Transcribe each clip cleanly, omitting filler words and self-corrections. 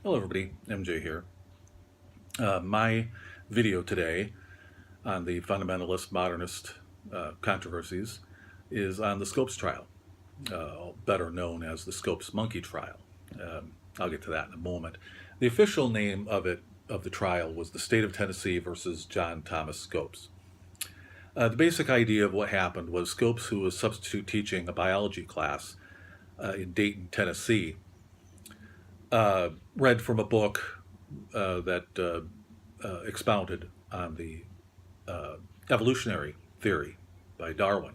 Hello everybody, MJ here. My video today on the fundamentalist modernist controversies is on the Scopes trial, better known as the Scopes monkey trial. I'll get to that in a moment. The official name of the trial was the State of Tennessee versus John Thomas Scopes. The basic idea of what happened was Scopes, who was substitute teaching a biology class in Dayton, Tennessee, read from a book that expounded on the evolutionary theory by Darwin.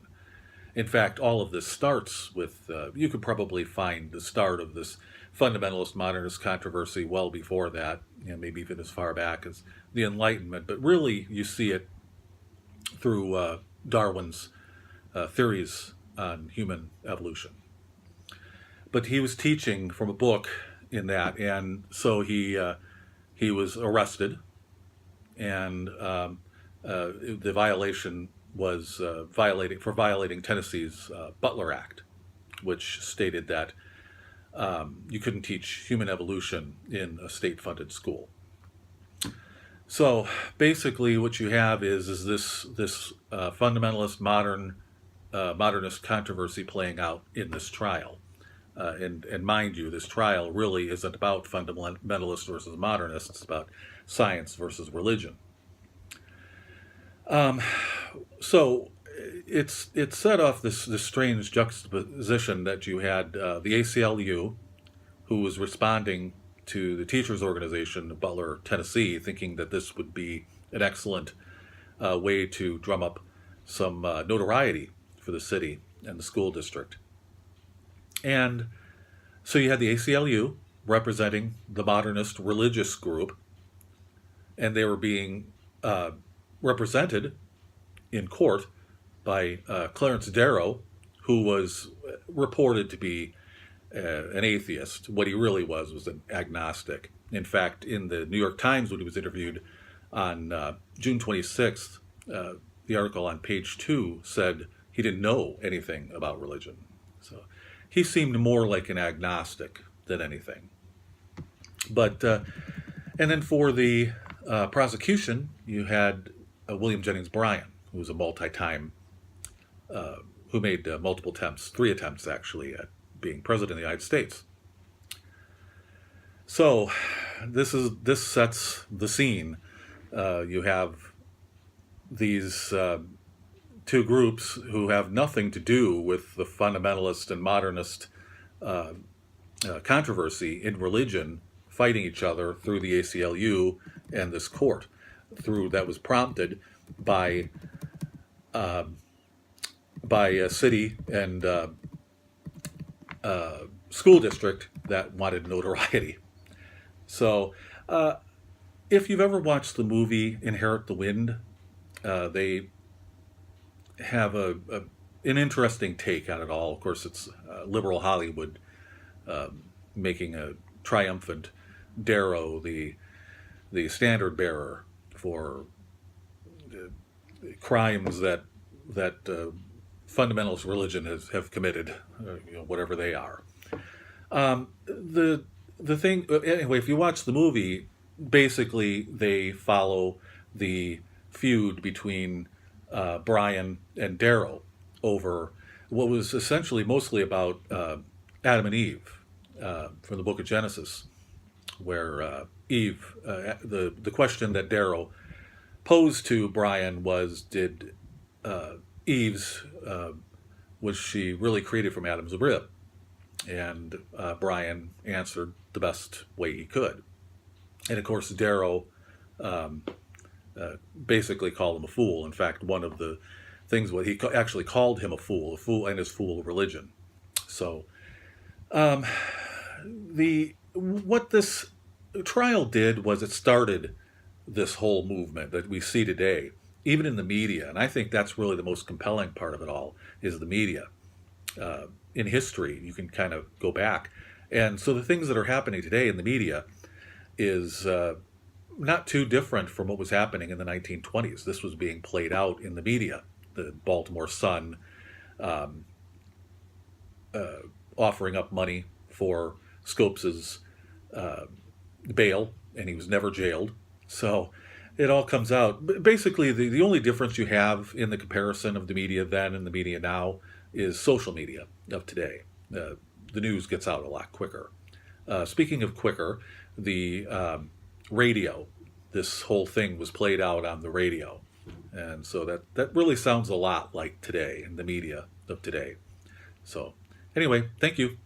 In fact, all of this starts with, you could probably find the start of this fundamentalist modernist controversy well before that, maybe even as far back as the Enlightenment, but really you see it through Darwin's theories on human evolution. But he was teaching from a book in that, and so he was arrested, and the violation was violating Tennessee's Butler Act, which stated that you couldn't teach human evolution in a state-funded school. So basically, what you have is this fundamentalist modernist controversy playing out in this trial. And mind you, this trial really isn't about fundamentalists versus modernists. It's about science versus religion. So it set off this strange juxtaposition that you had the ACLU, who was responding to the teachers' organization of Butler, Tennessee, thinking that this would be an excellent way to drum up some notoriety for the city and the school district. And so you had the ACLU representing the modernist religious group, and they were being represented in court by Clarence Darrow, who was reported to be an atheist. What he really was an agnostic. In fact, in the New York Times, when he was interviewed on June 26th, the article on page 2 said he didn't know anything about religion. So he seemed more like an agnostic than anything. But and then for the prosecution, you had William Jennings Bryan, who was a multi-time, who made multiple attempts, 3 attempts actually, at being president of the United States. So this sets the scene. You have these two groups who have nothing to do with the fundamentalist and modernist controversy in religion fighting each other through the ACLU and this court, that was prompted by a city and school district that wanted notoriety. So if you've ever watched the movie Inherit the Wind, they have an interesting take on it all. Of course, it's liberal Hollywood making a triumphant Darrow the standard bearer for crimes that fundamentalist religion have committed, whatever they are. The thing, anyway, if you watch the movie, basically they follow the feud between Bryan and Darrow over what was essentially mostly about Adam and Eve from the book of Genesis, where Eve, the question that Darrow posed to Bryan was, did Eve's, was she really created from Adam's rib? And Bryan answered the best way he could. And of course, Darrow basically called him a fool. In fact, one of the things, what he actually called him a fool and his fool of religion. So what this trial did was it started this whole movement that we see today, even in the media. And I think that's really the most compelling part of it all, is the media. In history, you can kind of go back. And so the things that are happening today in the media is not too different from what was happening in the 1920s. This was being played out in the media. The Baltimore Sun offering up money for Scopes's bail, and he was never jailed. So it all comes out. Basically, the only difference you have in the comparison of the media then and the media now is social media of today. The news gets out a lot quicker. Speaking of quicker, the radio, this whole thing was played out on the radio. And so that really sounds a lot like today and the media of today. So anyway, thank you.